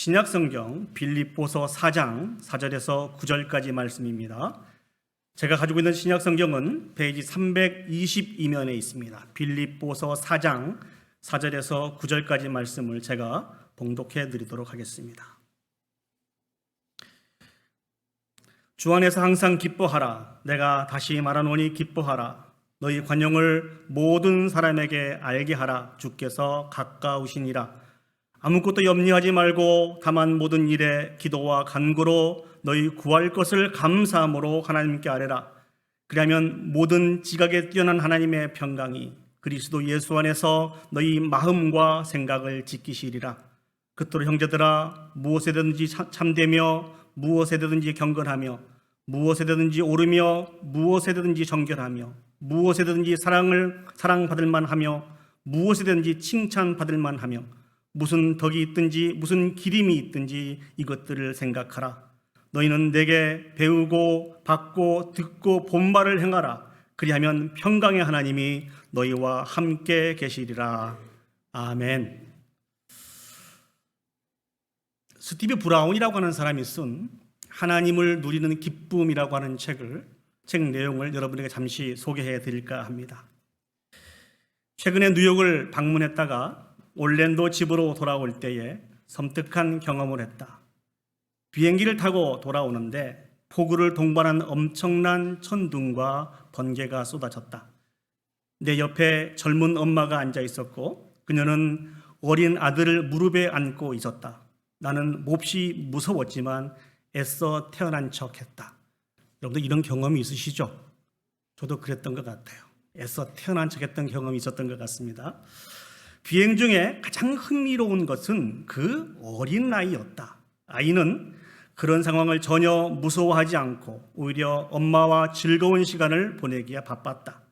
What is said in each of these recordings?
신약성경 빌립보서 4장 4절에서 9절까지 말씀입니다. 제가 가지고 있는 신약성경은 페이지 322면에 있습니다. 빌립보서 4장 4절에서 9절까지 말씀을 제가 봉독해 드리도록 하겠습니다. 주 안에서 항상 기뻐하라. 내가 다시 말하노니 기뻐하라. 너희 관용을 모든 사람에게 알게 하라. 주께서 가까우시니라. 아무것도 염려하지 말고 다만 모든 일에 기도와 간구로 너희 구할 것을 감사함으로 하나님께 아뢰라. 그리하면 모든 지각에 뛰어난 하나님의 평강이 그리스도 예수 안에서 너희 마음과 생각을 지키시리라. 그토록 형제들아, 무엇에든지 참되며 무엇에든지 경건하며 무엇에든지 오르며 무엇에든지 정결하며 무엇에든지 사랑받을 만하며 무엇에든지 칭찬받을 만하며 무슨 덕이 있든지 무슨 기림이 있든지 이것들을 생각하라. 너희는 내게 배우고 받고 듣고 본 바를 행하라. 그리하면 평강의 하나님이 너희와 함께 계시리라. 아멘. 스티브 브라운이라고 하는 사람이 쓴 하나님을 누리는 기쁨이라고 하는 책 내용을 여러분에게 잠시 소개해 드릴까 합니다. 최근에 뉴욕을 방문했다가 올랜도 집으로 돌아올 때에 섬뜩한 경험을 했다. 비행기를 타고 돌아오는데 폭우를 동반한 엄청난 천둥과 번개가 쏟아졌다. 내 옆에 젊은 엄마가 앉아 있었고 그녀는 어린 아들을 무릎에 안고 있었다. 나는 몹시 무서웠지만 애써 태어난 척했다. 여러분들 이런 경험이 있으시죠? 저도 그랬던 것 같아요. 애써 태어난 척했던 경험이 있었던 것 같습니다. 비행 중에 가장 흥미로운 것은 그 어린 아이였다. 아이는 그런 상황을 전혀 무서워하지 않고 오히려 엄마와 즐거운 시간을 보내기에 바빴다.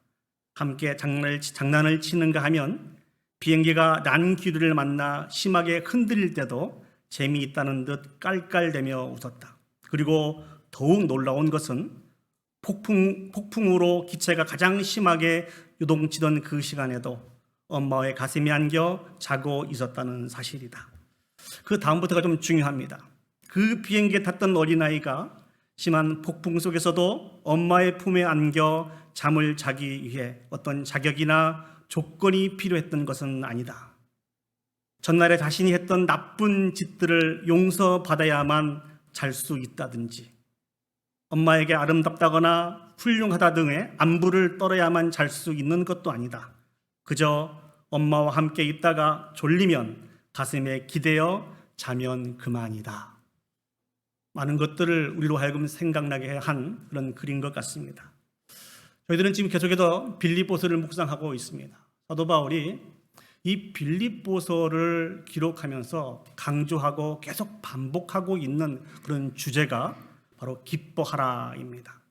함께 장난을 치는가 하면 비행기가 난기류를 만나 심하게 흔들릴 때도 재미있다는 듯 깔깔대며 웃었다. 그리고 더욱 놀라운 것은 폭풍으로 기체가 가장 심하게 요동치던 그 시간에도 엄마의 가슴에 안겨 자고 있었다는 사실이다. 그 다음부터가 좀 중요합니다. 그 비행기에 탔던 어린아이가 심한 폭풍 속에서도 엄마의 품에 안겨 잠을 자기 위해 어떤 자격이나 조건이 필요했던 것은 아니다. 전날에 자신이 했던 나쁜 짓들을 용서받아야만 잘 수 있다든지 엄마에게 아름답다거나 훌륭하다 등의 안부를 떨어야만 잘 수 있는 것도 아니다. 그저 엄마와 함께 있다가 졸리면 가슴에 기대어 자면 그만이다. 많은 것들을 우리로 하여금 생각나게 한 그런 글인 것 같습니다. 저희들은 지금 계속해서 빌립보서를 묵상하고 있습니다. 사도 바울이 이 빌립보서를 기록하면서 강조하고 계속 반복하고 있는 그런 주제가 바로 기뻐하라입니다.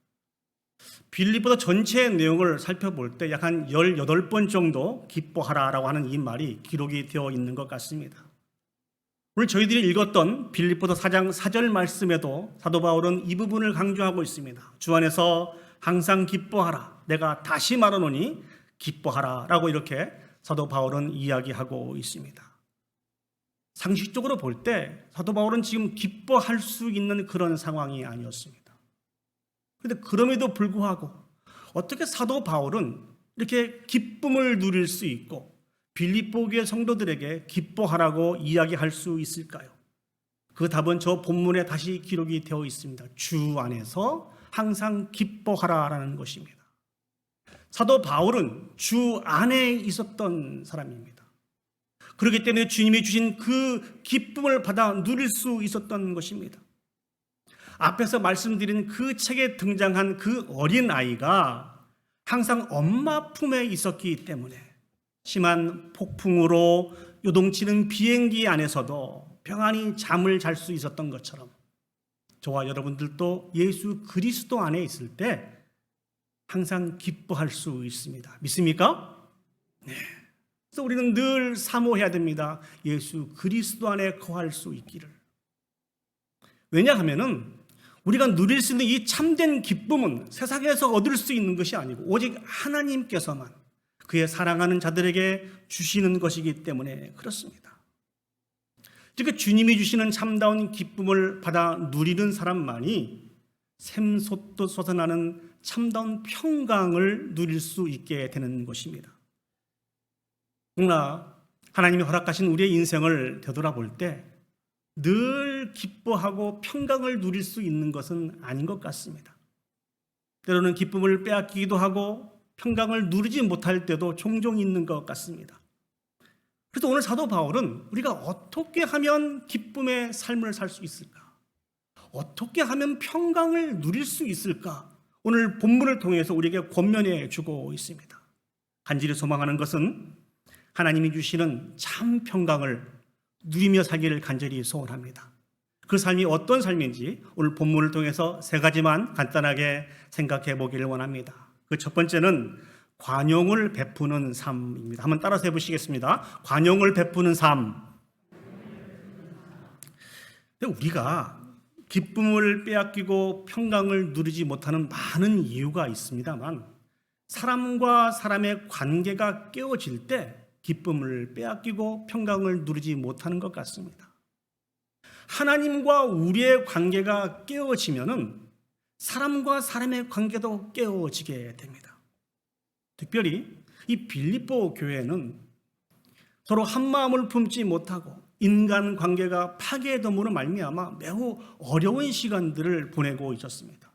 빌립보서 전체의 내용을 살펴볼 때 약 한 18번 정도 기뻐하라라고 하는 이 말이 기록이 되어 있는 것 같습니다. 오늘 저희들이 읽었던 빌립보서 4장 4절 말씀에도 사도 바울은 이 부분을 강조하고 있습니다. 주 안에서 항상 기뻐하라. 내가 다시 말하노니 기뻐하라 라고 이렇게 사도 바울은 이야기하고 있습니다. 상식적으로 볼 때 사도 바울은 지금 기뻐할 수 있는 그런 상황이 아니었습니다. 그런데 그럼에도 불구하고 어떻게 사도 바울은 이렇게 기쁨을 누릴 수 있고 빌립보 교회 성도들에게 기뻐하라고 이야기할 수 있을까요? 그 답은 저 본문에 다시 기록이 되어 있습니다. 주 안에서 항상 기뻐하라라는 것입니다. 사도 바울은 주 안에 있었던 사람입니다. 그렇기 때문에 주님이 주신 그 기쁨을 받아 누릴 수 있었던 것입니다. 앞에서 말씀드린 그 책에 등장한 그 어린아이가 항상 엄마 품에 있었기 때문에 심한 폭풍으로 요동치는 비행기 안에서도 평안히 잠을 잘 수 있었던 것처럼 저와 여러분들도 예수 그리스도 안에 있을 때 항상 기뻐할 수 있습니다. 믿습니까? 네. 그래서 우리는 늘 사모해야 됩니다. 예수 그리스도 안에 거할 수 있기를. 왜냐하면은 우리가 누릴 수 있는 이 참된 기쁨은 세상에서 얻을 수 있는 것이 아니고 오직 하나님께서만 그의 사랑하는 자들에게 주시는 것이기 때문에 그렇습니다. 즉 주님이 주시는 참다운 기쁨을 받아 누리는 사람만이 샘솟듯 솟아나는 참다운 평강을 누릴 수 있게 되는 것입니다. 그러나 하나님이 허락하신 우리의 인생을 되돌아볼 때 늘 기뻐하고 평강을 누릴 수 있는 것은 아닌 것 같습니다. 때로는 기쁨을 빼앗기기도 하고 평강을 누리지 못할 때도 종종 있는 것 같습니다. 그래서 오늘 사도 바울은 우리가 어떻게 하면 기쁨의 삶을 살 수 있을까? 어떻게 하면 평강을 누릴 수 있을까? 오늘 본문을 통해서 우리에게 권면해 주고 있습니다. 간절히 소망하는 것은 하나님이 주시는 참 평강을 누리며 살기를 간절히 소원합니다. 그 삶이 어떤 삶인지 오늘 본문을 통해서 세 가지만 간단하게 생각해 보기를 원합니다. 그 첫 번째는 관용을 베푸는 삶입니다. 한번 따라서 해보시겠습니다. 관용을 베푸는 삶. 우리가 기쁨을 빼앗기고 평강을 누리지 못하는 많은 이유가 있습니다만 사람과 사람의 관계가 깨어질 때 기쁨을 빼앗기고 평강을 누리지 못하는 것 같습니다. 하나님과 우리의 관계가 깨어지면은 사람과 사람의 관계도 깨어지게 됩니다. 특별히 이 빌립보 교회는 서로 한 마음을 품지 못하고 인간 관계가 파괴됨으로 말미암아 매우 어려운 시간들을 보내고 있었습니다.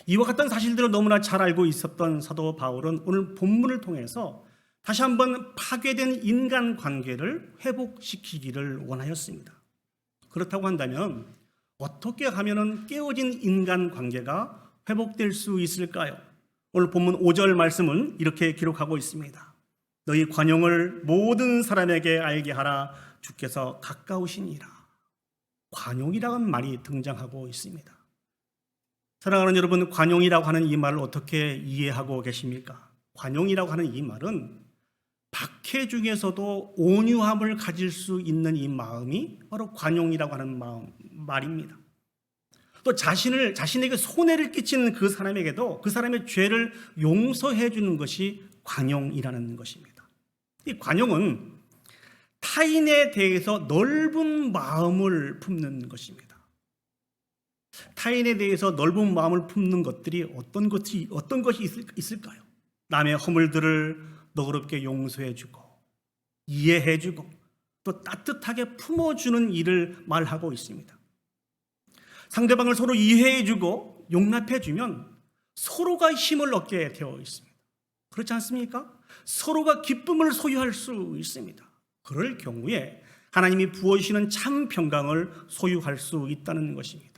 이와 같은 사실들을 너무나 잘 알고 있었던 사도 바울은 오늘 본문을 통해서 다시 한번 파괴된 인간 관계를 회복시키기를 원하였습니다. 그렇다고 한다면 어떻게 하면 깨어진 인간 관계가 회복될 수 있을까요? 오늘 본문 5절 말씀은 이렇게 기록하고 있습니다. 너희 관용을 모든 사람에게 알게 하라. 주께서 가까우시니라. 관용이라는 말이 등장하고 있습니다. 사랑하는 여러분, 관용이라고 하는 이 말을 어떻게 이해하고 계십니까? 관용이라고 하는 이 말은 박해 중에서도 온유함을 가질 수 있는 이 마음이 바로 관용이라고 하는 말입니다. 또 자신에게 손해를 끼치는 그 사람에게도 그 사람의 죄를 용서해 주는 것이 관용이라는 것입니다. 이 관용은 타인에 대해서 넓은 마음을 품는 것입니다. 타인에 대해서 넓은 마음을 품는 것들이 어떤 것이 있을까요? 남의 허물들을 너그럽게 용서해주고 이해해주고 또 따뜻하게 품어주는 일을 말하고 있습니다. 상대방을 서로 이해해주고 용납해주면 서로가 힘을 얻게 되어 있습니다. 그렇지 않습니까? 서로가 기쁨을 소유할 수 있습니다. 그럴 경우에 하나님이 부어주시는 참 평강을 소유할 수 있다는 것입니다.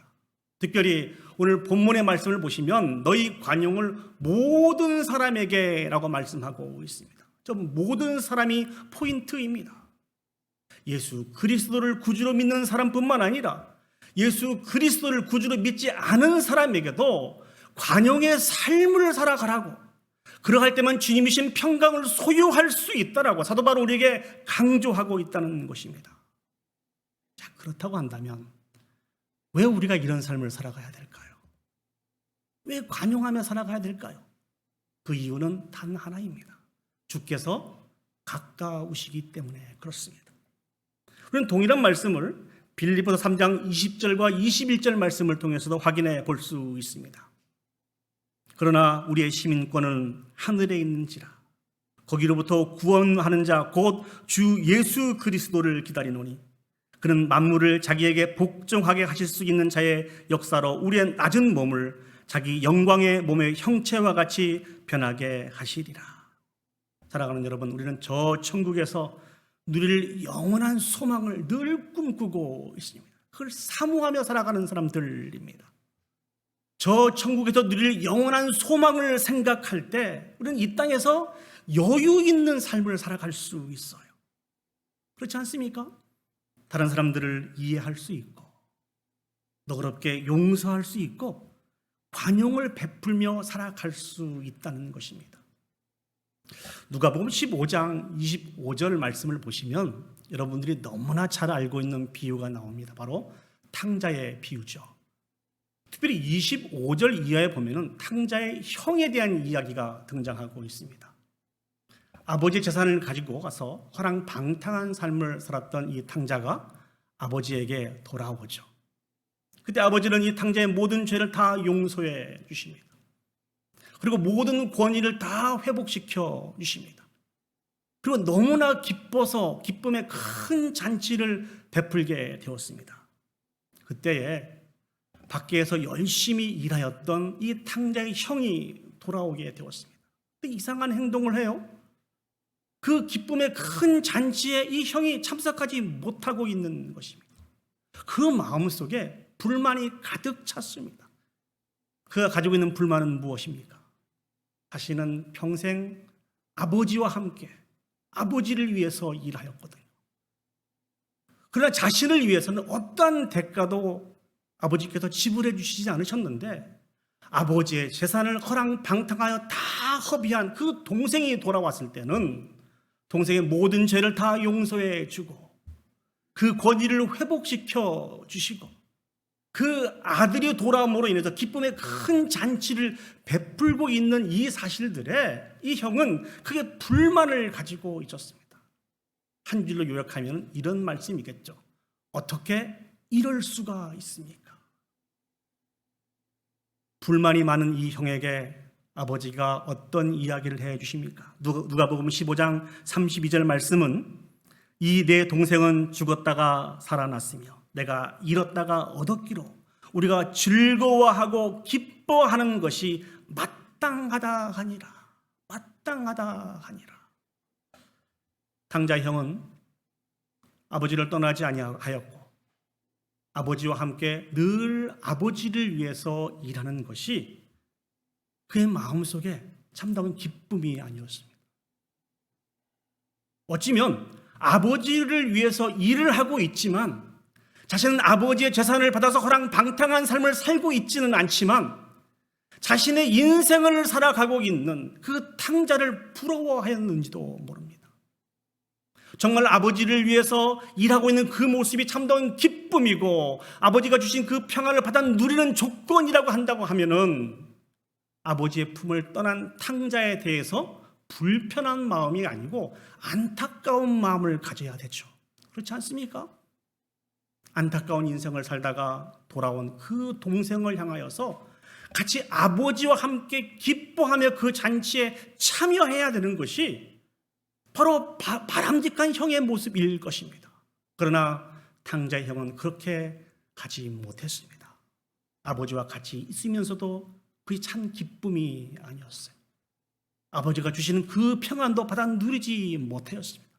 특별히 오늘 본문의 말씀을 보시면 너희 관용을 모든 사람에게 라고 말씀하고 있습니다. 좀 모든 사람이 포인트입니다. 예수 그리스도를 구주로 믿는 사람뿐만 아니라 예수 그리스도를 구주로 믿지 않은 사람에게도 관용의 삶을 살아가라고, 그러할 때만 주님이신 평강을 소유할 수 있다라고 사도 바울은 우리에게 강조하고 있다는 것입니다. 자, 그렇다고 한다면 왜 우리가 이런 삶을 살아가야 될까요? 왜 관용하며 살아가야 될까요? 그 이유는 단 하나입니다. 주께서 가까우시기 때문에 그렇습니다. 우리는 동일한 말씀을 빌립보서 3장 20절과 21절 말씀을 통해서도 확인해 볼 수 있습니다. 그러나 우리의 시민권은 하늘에 있는지라 거기로부터 구원하는 자 곧 주 예수 그리스도를 기다리노니 그는 만물을 자기에게 복종하게 하실 수 있는 자의 역사로 우리의 낮은 몸을 자기 영광의 몸의 형체와 같이 변하게 하시리라. 사랑하는 여러분, 우리는 저 천국에서 누릴 영원한 소망을 늘 꿈꾸고 있습니다. 그걸 사모하며 살아가는 사람들입니다. 저 천국에서 누릴 영원한 소망을 생각할 때 우리는 이 땅에서 여유 있는 삶을 살아갈 수 있어요. 그렇지 않습니까? 다른 사람들을 이해할 수 있고 너그럽게 용서할 수 있고 관용을 베풀며 살아갈 수 있다는 것입니다. 누가복음 15장 25절 말씀을 보시면 여러분들이 너무나 잘 알고 있는 비유가 나옵니다. 바로 탕자의 비유죠. 특별히 25절 이하에 보면은 탕자의 형에 대한 이야기가 등장하고 있습니다. 아버지의 재산을 가지고 가서 화랑방탕한 삶을 살았던 이 탕자가 아버지에게 돌아오죠. 그때 아버지는 이 탕자의 모든 죄를 다 용서해 주십니다. 그리고 모든 권위를 다 회복시켜 주십니다. 그리고 너무나 기뻐서 기쁨의 큰 잔치를 베풀게 되었습니다. 그때에 밖에서 열심히 일하였던 이 탕자의 형이 돌아오게 되었습니다. 이상한 행동을 해요. 그 기쁨의 큰 잔치에 이 형이 참석하지 못하고 있는 것입니다. 그 마음속에 불만이 가득 찼습니다. 그가 가지고 있는 불만은 무엇입니까? 자신은 평생 아버지와 함께 아버지를 위해서 일하였거든요. 그러나 자신을 위해서는 어떠한 대가도 아버지께서 지불해 주시지 않으셨는데 아버지의 재산을 허랑방탕하여 다 허비한 그 동생이 돌아왔을 때는 동생의 모든 죄를 다 용서해 주고 그 권위를 회복시켜 주시고 그 아들이 돌아옴으로 인해서 기쁨의 큰 잔치를 베풀고 있는 이 사실들에 이 형은 크게 불만을 가지고 있었습니다. 한 줄로 요약하면 이런 말씀이겠죠. 어떻게 이럴 수가 있습니까? 불만이 많은 이 형에게 아버지가 어떤 이야기를 해 주십니까? 누가복음 15장 32절 말씀은 이 내 동생은 죽었다가 살아났으며 내가 잃었다가 얻었기로 우리가 즐거워하고 기뻐하는 것이 마땅하다 하니라. 마땅하다 하니라. 탕자 형은 아버지를 떠나지 아니하였고 아버지와 함께 늘 아버지를 위해서 일하는 것이 그의 마음속에 참다운 기쁨이 아니었습니다. 어찌면 아버지를 위해서 일을 하고 있지만 자신은 아버지의 재산을 받아서 허랑방탕한 삶을 살고 있지는 않지만 자신의 인생을 살아가고 있는 그 탕자를 부러워하였는지도 모릅니다. 정말 아버지를 위해서 일하고 있는 그 모습이 참다운 기쁨이고 아버지가 주신 그 평안을 받아 누리는 조건이라고 한다고 하면은 아버지의 품을 떠난 탕자에 대해서 불편한 마음이 아니고 안타까운 마음을 가져야 되죠. 그렇지 않습니까? 안타까운 인생을 살다가 돌아온 그 동생을 향하여서 같이 아버지와 함께 기뻐하며 그 잔치에 참여해야 되는 것이 바로 바람직한 형의 모습일 것입니다. 그러나 탕자의 형은 그렇게 하지 못했습니다. 아버지와 같이 있으면서도 그게 참 기쁨이 아니었어요. 아버지가 주시는 그 평안도 받아 누리지 못하였습니다.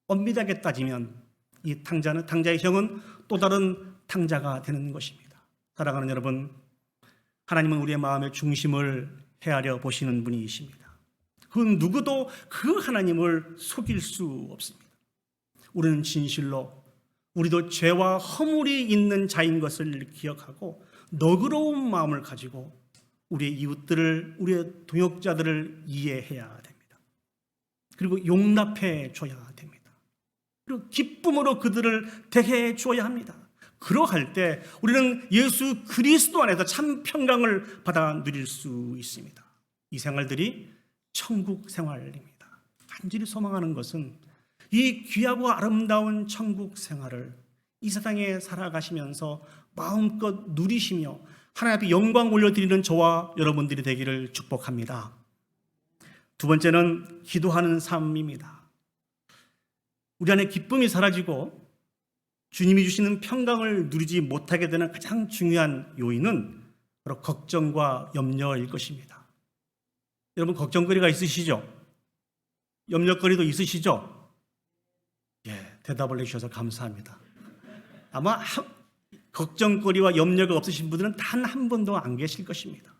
엄밀하게 따지면 이 탕자의 형은 또 다른 탕자가 되는 것입니다. 사랑하는 여러분, 하나님은 우리의 마음의 중심을 헤아려 보시는 분이십니다. 그 누구도 그 하나님을 속일 수 없습니다. 우리는 진실로 우리도 죄와 허물이 있는 자인 것을 기억하고 너그러운 마음을 가지고 우리의 이웃들을, 우리의 동역자들을 이해해야 됩니다. 그리고 용납해 줘야 됩니다. 그리고 기쁨으로 그들을 대해 줘야 합니다. 그러할 때 우리는 예수 그리스도 안에서 참 평강을 받아 누릴 수 있습니다. 이 생활들이 천국 생활입니다. 간절히 소망하는 것은 이 귀하고 아름다운 천국 생활을 이 세상에 살아가시면서 마음껏 누리시며 하나님 앞에 영광 올려드리는 저와 여러분들이 되기를 축복합니다. 두 번째는 기도하는 삶입니다. 우리 안에 기쁨이 사라지고 주님이 주시는 평강을 누리지 못하게 되는 가장 중요한 요인은 바로 걱정과 염려일 것입니다. 여러분 걱정거리가 있으시죠? 염려거리도 있으시죠? 예, 대답을 해주셔서 감사합니다. 아마 걱정거리와 염려가 없으신 분들은 단 한 분도 안 계실 것입니다.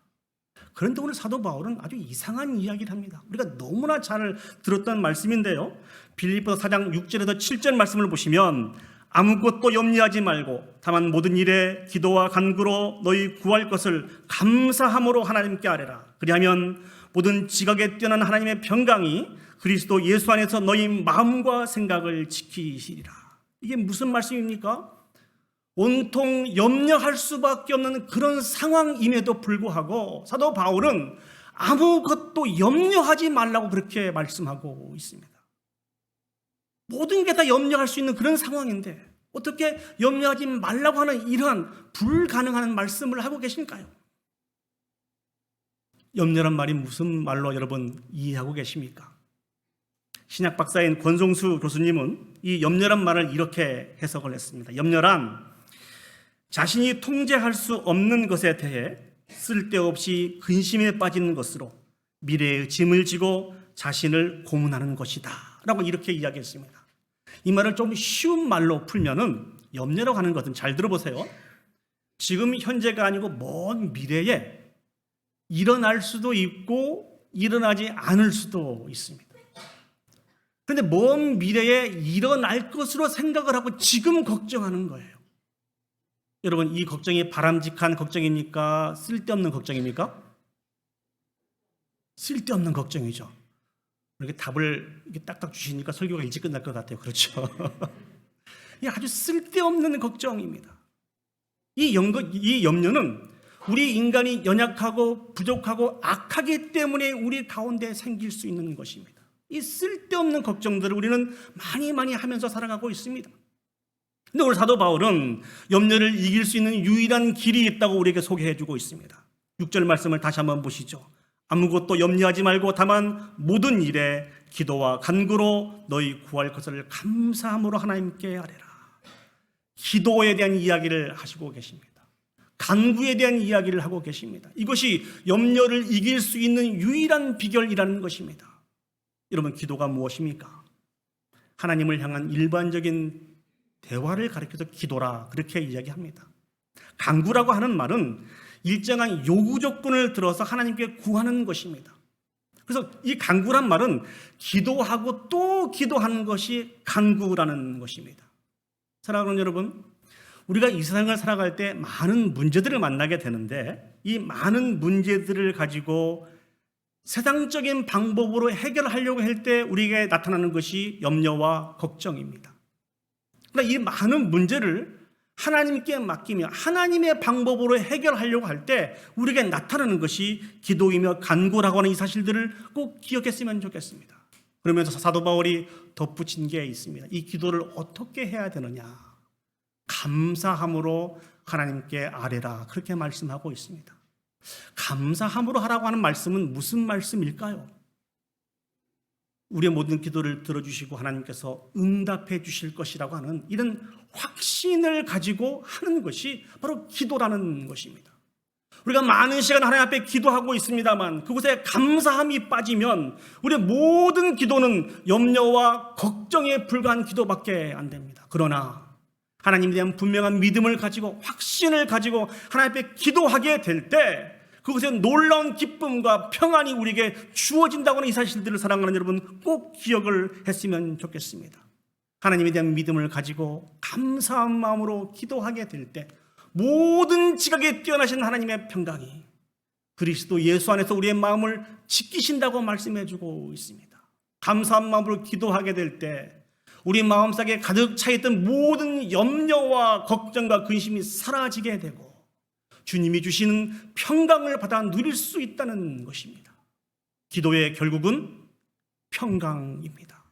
그런데 오늘 사도 바울은 아주 이상한 이야기를 합니다. 우리가 너무나 잘 들었던 말씀인데요. 빌립보서 4장 6절에서 7절 말씀을 보시면 아무것도 염려하지 말고 다만 모든 일에 기도와 간구로 너희 구할 것을 감사함으로 하나님께 아뢰라. 그리하면 모든 지각에 뛰어난 하나님의 평강이 그리스도 예수 안에서 너희 마음과 생각을 지키시리라. 이게 무슨 말씀입니까? 온통 염려할 수밖에 없는 그런 상황임에도 불구하고 사도 바울은 아무것도 염려하지 말라고 그렇게 말씀하고 있습니다. 모든 게 다 염려할 수 있는 그런 상황인데 어떻게 염려하지 말라고 하는 이러한 불가능한 말씀을 하고 계실까요? 염려란 말이 무슨 말로 여러분 이해하고 계십니까? 신약 박사인 권성수 교수님은 이 염려란 말을 이렇게 해석을 했습니다. 염려란 자신이 통제할 수 없는 것에 대해 쓸데없이 근심에 빠지는 것으로 미래의 짐을 지고 자신을 고문하는 것이다 라고 이렇게 이야기했습니다. 이 말을 좀 쉬운 말로 풀면은 염려라고 하는 것은, 잘 들어보세요, 지금 현재가 아니고 먼 미래에 일어날 수도 있고 일어나지 않을 수도 있습니다. 그런데 먼 미래에 일어날 것으로 생각을 하고 지금 걱정하는 거예요. 여러분, 이 걱정이 바람직한 걱정입니까? 쓸데없는 걱정입니까? 쓸데없는 걱정이죠. 이렇게 답을 이렇게 딱딱 주시니까 설교가 일찍 끝날 것 같아요. 그렇죠? 이 아주 쓸데없는 걱정입니다. 이 염려는 우리 인간이 연약하고 부족하고 악하기 때문에 우리 가운데 생길 수 있는 것입니다. 이 쓸데없는 걱정들을 우리는 많이 하면서 살아가고 있습니다. 근데 오늘 사도 바울은 염려를 이길 수 있는 유일한 길이 있다고 우리에게 소개해주고 있습니다. 6절 말씀을 다시 한번 보시죠. 아무것도 염려하지 말고 다만 모든 일에 기도와 간구로 너희 구할 것을 감사함으로 하나님께 아뢰라. 기도에 대한 이야기를 하시고 계십니다. 간구에 대한 이야기를 하고 계십니다. 이것이 염려를 이길 수 있는 유일한 비결이라는 것입니다. 여러분, 기도가 무엇입니까? 하나님을 향한 일반적인 대화를 가리켜서 기도라 그렇게 이야기합니다. 간구라고 하는 말은 일정한 요구 조건을 들어서 하나님께 구하는 것입니다. 그래서 이 간구란 말은 기도하고 또 기도하는 것이 간구라는 것입니다. 사랑하는 여러분, 우리가 이 세상을 살아갈 때 많은 문제들을 만나게 되는데 이 많은 문제들을 가지고 세상적인 방법으로 해결하려고 할 때 우리에게 나타나는 것이 염려와 걱정입니다. 그러나 이 많은 문제를 하나님께 맡기며 하나님의 방법으로 해결하려고 할 때 우리에게 나타나는 것이 기도이며 간구라고 하는 이 사실들을 꼭 기억했으면 좋겠습니다. 그러면서 사도 바울이 덧붙인 게 있습니다. 이 기도를 어떻게 해야 되느냐? 감사함으로 하나님께 아뢰라 그렇게 말씀하고 있습니다. 감사함으로 하라고 하는 말씀은 무슨 말씀일까요? 우리의 모든 기도를 들어주시고 하나님께서 응답해 주실 것이라고 하는 이런 확신을 가지고 하는 것이 바로 기도라는 것입니다. 우리가 많은 시간 하나님 앞에 기도하고 있습니다만 그곳에 감사함이 빠지면 우리의 모든 기도는 염려와 걱정에 불과한 기도밖에 안 됩니다. 그러나 하나님에 대한 분명한 믿음을 가지고 확신을 가지고 하나님 앞에 기도하게 될 때 그것에 놀라운 기쁨과 평안이 우리에게 주어진다고 하는 이 사실들을 사랑하는 여러분 꼭 기억을 했으면 좋겠습니다. 하나님에 대한 믿음을 가지고 감사한 마음으로 기도하게 될 때 모든 지각에 뛰어나신 하나님의 평강이 그리스도 예수 안에서 우리의 마음을 지키신다고 말씀해주고 있습니다. 감사한 마음으로 기도하게 될 때 우리 마음속에 가득 차있던 모든 염려와 걱정과 근심이 사라지게 되고 주님이 주시는 평강을 받아 누릴 수 있다는 것입니다. 기도의 결국은 평강입니다.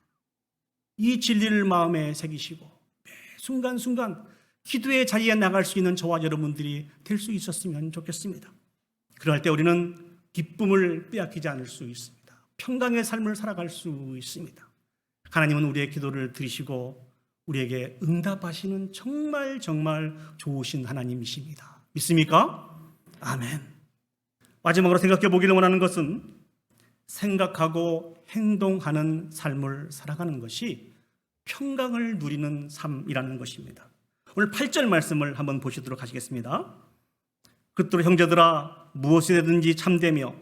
이 진리를 마음에 새기시고 매 순간순간 기도의 자리에 나갈 수 있는 저와 여러분들이 될 수 있었으면 좋겠습니다. 그럴 때 우리는 기쁨을 빼앗기지 않을 수 있습니다. 평강의 삶을 살아갈 수 있습니다. 하나님은 우리의 기도를 들으시고 우리에게 응답하시는 정말 좋으신 하나님이십니다. 믿습니까? 아멘. 마지막으로 생각해 보기를 원하는 것은 생각하고 행동하는 삶을 살아가는 것이 평강을 누리는 삶이라는 것입니다. 오늘 8절 말씀을 한번 보시도록 하시겠습니다. 그때로 형제들아 무엇이든지 참되며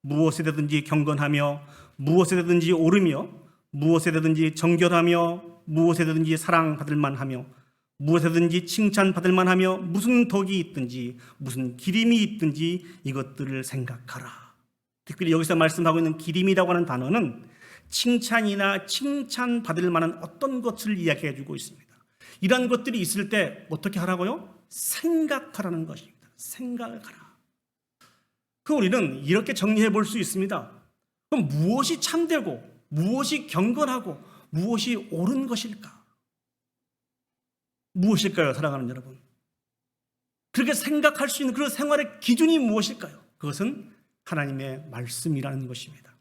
무엇이든지 경건하며 무엇이든지 옳으며 무엇이든지 정결하며 무엇이든지 사랑받을 만하며 무엇이든지 칭찬받을 만하며 무슨 덕이 있든지 무슨 기림이 있든지 이것들을 생각하라. 특별히 여기서 말씀하고 있는 기림이라고 하는 단어는 칭찬이나 칭찬받을 만한 어떤 것을 이야기해 주고 있습니다. 이러한 것들이 있을 때 어떻게 하라고요? 생각하라는 것입니다. 생각하라. 그 우리는 이렇게 정리해 볼 수 있습니다. 그럼 무엇이 참되고 무엇이 경건하고 무엇이 옳은 것일까? 무엇일까요, 사랑하는 여러분? 그렇게 생각할 수 있는 그런 생활의 기준이 무엇일까요? 그것은 하나님의 말씀이라는 것입니다.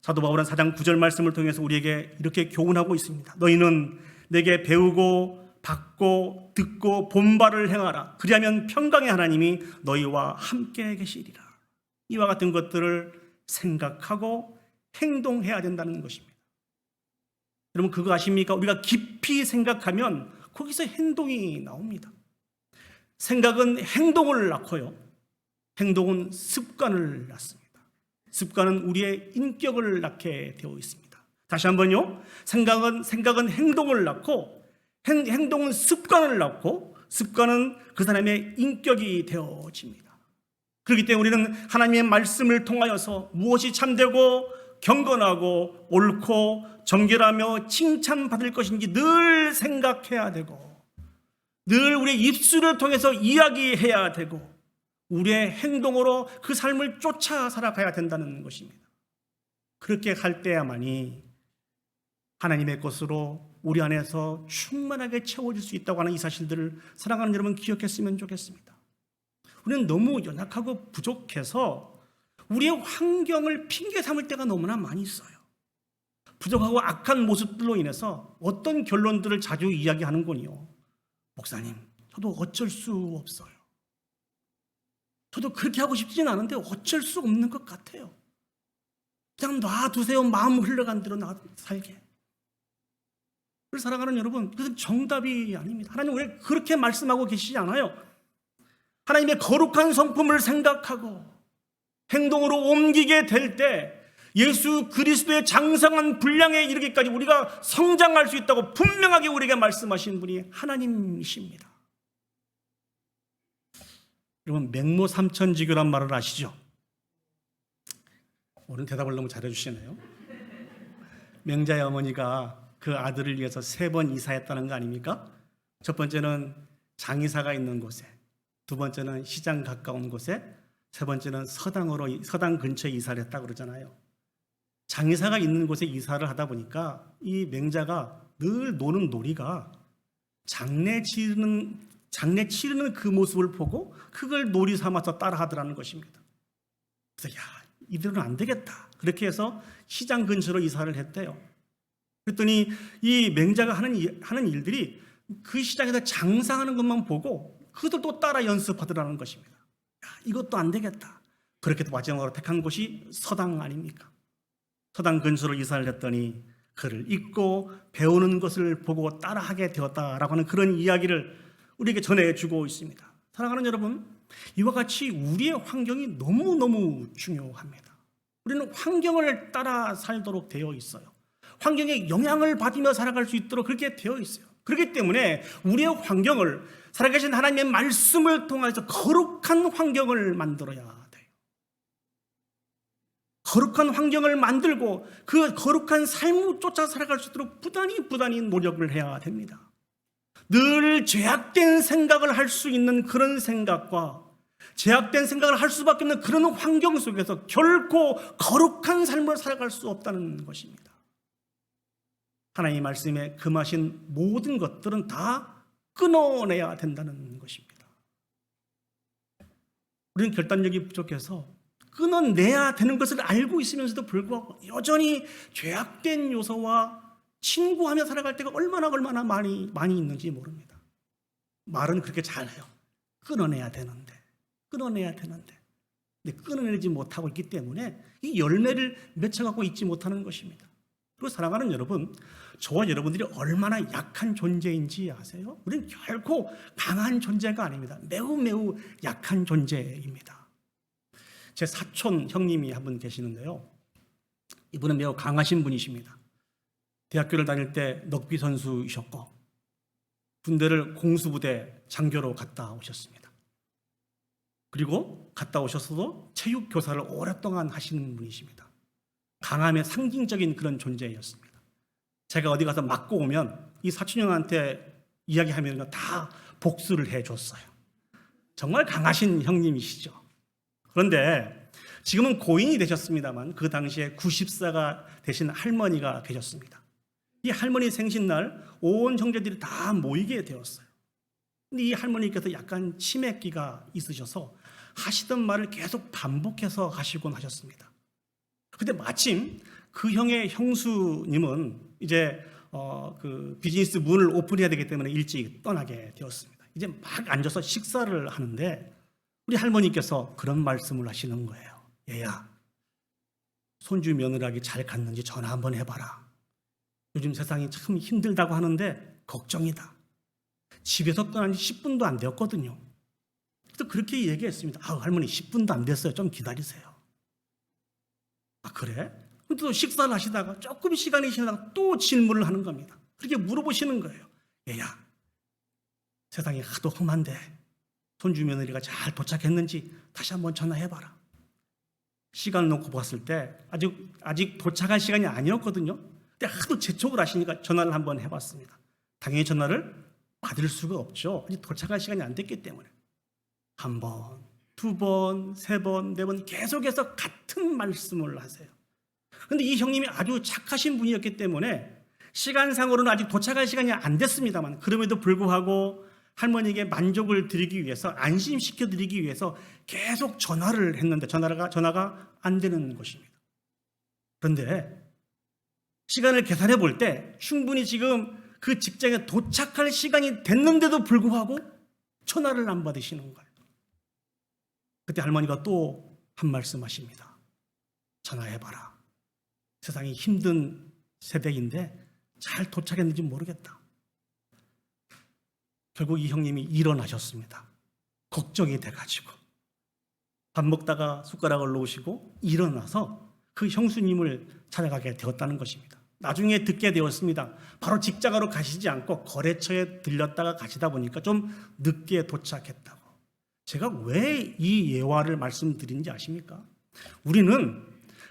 사도 바울은 4장 9절 말씀을 통해서 우리에게 이렇게 교훈하고 있습니다. 너희는 내게 배우고 받고 듣고 본바를 행하라. 그리하면 평강의 하나님이 너희와 함께 계시리라. 이와 같은 것들을 생각하고 행동해야 된다는 것입니다. 여러분, 그거 아십니까? 우리가 깊이 생각하면 거기서 행동이 나옵니다. 생각은 행동을 낳고요, 행동은 습관을 낳습니다. 습관은 우리의 인격을 낳게 되어 있습니다. 다시 한번요. 생각은 행동을 낳고, 행동은 습관을 낳고, 습관은 그 사람의 인격이 되어집니다. 그렇기 때문에 우리는 하나님의 말씀을 통하여서 무엇이 참되고 경건하고 옳고 정결하며 칭찬받을 것인지 늘 생각해야 되고, 늘 우리의 입술을 통해서 이야기해야 되고, 우리의 행동으로 그 삶을 쫓아 살아가야 된다는 것입니다. 그렇게 할 때야만이 하나님의 것으로 우리 안에서 충만하게 채워질 수 있다고 하는 이 사실들을 사랑하는 여러분 기억했으면 좋겠습니다. 우리는 너무 연약하고 부족해서 우리의 환경을 핑계 삼을 때가 너무나 많이 있어요. 부족하고 악한 모습들로 인해서 어떤 결론들을 자주 이야기하는군요. 목사님, 저도 어쩔 수 없어요. 저도 그렇게 하고 싶진 않은데 어쩔 수 없는 것 같아요. 그냥 놔두세요. 마음 흘러간 대로 살게. 그래서 사랑하는 여러분, 그것은 정답이 아닙니다. 하나님 왜 그렇게 말씀하고 계시지 않아요? 하나님의 거룩한 성품을 생각하고 행동으로 옮기게 될 때 예수 그리스도의 장성한 분량에 이르기까지 우리가 성장할 수 있다고 분명하게 우리에게 말씀하신 분이 하나님이십니다. 여러분, 맹모 삼천지교란 말을 아시죠? 오늘 대답을 너무 잘해주시네요. 맹자의 어머니가 그 아들을 위해서 3번 이사했다는 거 아닙니까? 첫 번째는 장의사가 있는 곳에, 두 번째는 시장 가까운 곳에, 세 번째는 서당 근처에 이사를 했다고 그러잖아요. 장의사가 있는 곳에 이사를 하다 보니까 이 맹자가 늘 노는 놀이가 장례 치르는 그 모습을 보고 그걸 놀이 삼아서 따라 하더라는 것입니다. 그래서 이들은 안 되겠다. 그렇게 해서 시장 근처로 이사를 했대요. 그랬더니 이 맹자가 하는 일들이 그 시장에서 장사하는 것만 보고 그들도 따라 연습하더라는 것입니다. 이것도 안 되겠다. 그렇게 마지막으로 택한 곳이 서당 아닙니까? 서당 근처로 이사를 했더니 글을 읽고 배우는 것을 보고 따라하게 되었다라고 하는 그런 이야기를 우리에게 전해주고 있습니다. 사랑하는 여러분, 이와 같이 우리의 환경이 너무너무 중요합니다. 우리는 환경을 따라 살도록 되어 있어요. 환경에 영향을 받으며 살아갈 수 있도록 그렇게 되어 있어요. 그렇기 때문에 우리의 환경을 살아계신 하나님의 말씀을 통해서 거룩한 환경을 만들어야 돼요. 거룩한 환경을 만들고 그 거룩한 삶을 쫓아 살아갈 수 있도록 부단히 노력을 해야 됩니다. 늘 죄악된 생각을 할 수 있는 그런 생각과 죄악된 생각을 할 수밖에 없는 그런 환경 속에서 결코 거룩한 삶을 살아갈 수 없다는 것입니다. 하나님의 말씀에 금하신 모든 것들은 다 끊어내야 된다는 것입니다. 우리는 결단력이 부족해서 끊어내야 되는 것을 알고 있으면서도 불구하고 여전히 죄악된 요소와 친구하며 살아갈 때가 얼마나 많이 있는지 모릅니다. 말은 그렇게 잘해요. 끊어내야 되는데. 근데 끊어내지 못하고 있기 때문에 이 열매를 맺혀가고 있지 못하는 것입니다. 그리고 사랑하는 여러분, 저와 여러분들이 얼마나 약한 존재인지 아세요? 우리는 결코 강한 존재가 아닙니다. 매우 약한 존재입니다. 제 사촌 형님이 한 분 계시는데요. 이분은 매우 강하신 분이십니다. 대학교를 다닐 때 럭비 선수이셨고 군대를 공수부대 장교로 갔다 오셨습니다. 그리고 갔다 오셔서도 체육교사를 오랫동안 하시는 분이십니다. 강함의 상징적인 그런 존재였습니다. 제가 어디 가서 맞고 오면 이 사촌 형한테 이야기하면 다 복수를 해줬어요. 정말 강하신 형님이시죠. 그런데 지금은 고인이 되셨습니다만 그 당시에 90세가 되신 할머니가 계셨습니다. 이 할머니 생신날 온 형제들이 다 모이게 되었어요. 근데 이 할머니께서 약간 치매기가 있으셔서 하시던 말을 계속 반복해서 하시곤 하셨습니다. 근데 마침 그 형의 형수님은 이제 그 비즈니스 문을 오픈해야 되기 때문에 일찍 떠나게 되었습니다. 이제 막 앉아서 식사를 하는데 우리 할머니께서 그런 말씀을 하시는 거예요. 얘야, 손주 며느라기 잘 갔는지 전화 한번 해봐라. 요즘 세상이 참 힘들다고 하는데 걱정이다. 집에서 떠난 지 10분도 안 되었거든요. 그래서 그렇게 얘기했습니다. 할머니 10분도 안 됐어요. 좀 기다리세요. 그래? 또 식사를 하시다가 조금 시간이 지나다가 또 질문을 하는 겁니다. 그렇게 물어보시는 거예요. 얘야, 세상이 하도 험한데 손주 며느리가 잘 도착했는지 다시 한번 전화해봐라. 시간을 놓고 봤을 때 아직 도착할 시간이 아니었거든요. 근데 하도 재촉을 하시니까 전화를 한번 해봤습니다. 당연히 전화를 받을 수가 없죠. 아직 도착할 시간이 안 됐기 때문에. 한 번, 두 번, 세 번, 네 번 계속해서 같은 말씀을 하세요. 그런데 이 형님이 아주 착하신 분이었기 때문에 시간상으로는 아직 도착할 시간이 안 됐습니다만 그럼에도 불구하고 할머니에게 만족을 드리기 위해서 안심시켜 드리기 위해서 계속 전화를 했는데 전화가 안 되는 것입니다. 그런데 시간을 계산해 볼 때 충분히 지금 그 직장에 도착할 시간이 됐는데도 불구하고 전화를 안 받으시는 거예요. 그때 할머니가 또 한 말씀 하십니다. 전화해봐라. 세상이 힘든 세대인데 잘 도착했는지 모르겠다. 결국 이 형님이 일어나셨습니다. 걱정이 돼가지고 밥 먹다가 숟가락을 놓으시고 일어나서 그 형수님을 찾아가게 되었다는 것입니다. 나중에 듣게 되었습니다. 바로 직장으로 가시지 않고 거래처에 들렸다가 가시다 보니까 좀 늦게 도착했다고. 제가 왜 이 예화를 말씀드린지 아십니까? 우리는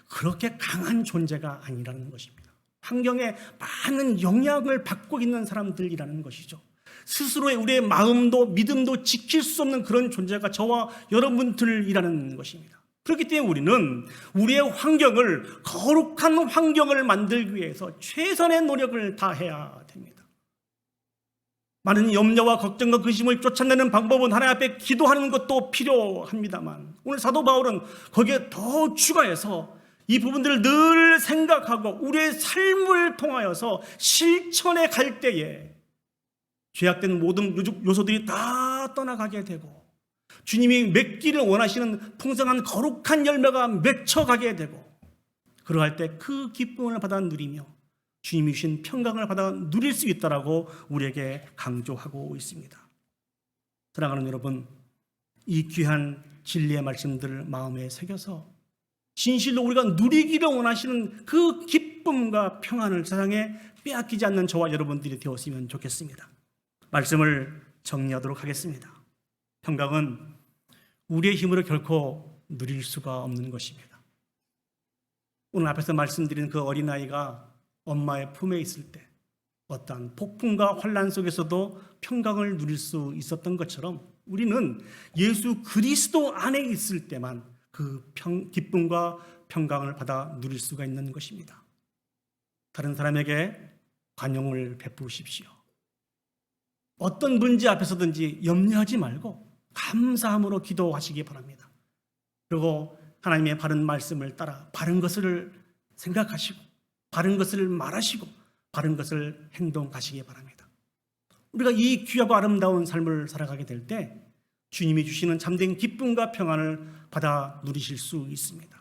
그렇게 강한 존재가 아니라는 것입니다. 환경에 많은 영향을 받고 있는 사람들이라는 것이죠. 스스로의 우리의 마음도 믿음도 지킬 수 없는 그런 존재가 저와 여러분들이라는 것입니다. 그렇기 때문에 우리는 우리의 환경을 거룩한 환경을 만들기 위해서 최선의 노력을 다해야 됩니다. 많은 염려와 걱정과 근심을 쫓아내는 방법은 하나님 앞에 기도하는 것도 필요합니다만 오늘 사도 바울은 거기에 더 추가해서 이 부분들을 늘 생각하고 우리의 삶을 통하여서 실천해 갈 때에 죄악된 모든 요소들이 다 떠나가게 되고 주님이 맺기를 원하시는 풍성한 거룩한 열매가 맺혀가게 되고 그러할 때 그 기쁨을 받아 누리며 주님이 주신 평강을 받아 누릴 수 있다라고 우리에게 강조하고 있습니다. 사랑하는 여러분, 이 귀한 진리의 말씀들을 마음에 새겨서 진실로 우리가 누리기를 원하시는 그 기쁨과 평안을 세상에 빼앗기지 않는 저와 여러분들이 되었으면 좋겠습니다. 말씀을 정리하도록 하겠습니다. 평강은 우리의 힘으로 결코 누릴 수가 없는 것입니다. 오늘 앞에서 말씀드린 그 어린아이가 엄마의 품에 있을 때 어떠한 폭풍과 환난 속에서도 평강을 누릴 수 있었던 것처럼 우리는 예수 그리스도 안에 있을 때만 그 기쁨과 평강을 받아 누릴 수가 있는 것입니다. 다른 사람에게 관용을 베푸십시오. 어떤 문제 앞에서든지 염려하지 말고 감사함으로 기도하시기 바랍니다. 그리고 하나님의 바른 말씀을 따라 바른 것을 생각하시고 바른 것을 말하시고 바른 것을 행동하시기 바랍니다. 우리가 이 귀하고 아름다운 삶을 살아가게 될 때 주님이 주시는 참된 기쁨과 평안을 받아 누리실 수 있습니다.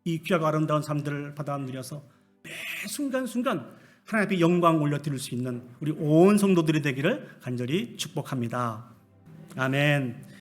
이 귀하고 아름다운 삶들을 받아 누려서 매 순간순간 하나님 앞에 영광 올려드릴 수 있는 우리 온 성도들이 되기를 간절히 축복합니다. 아멘.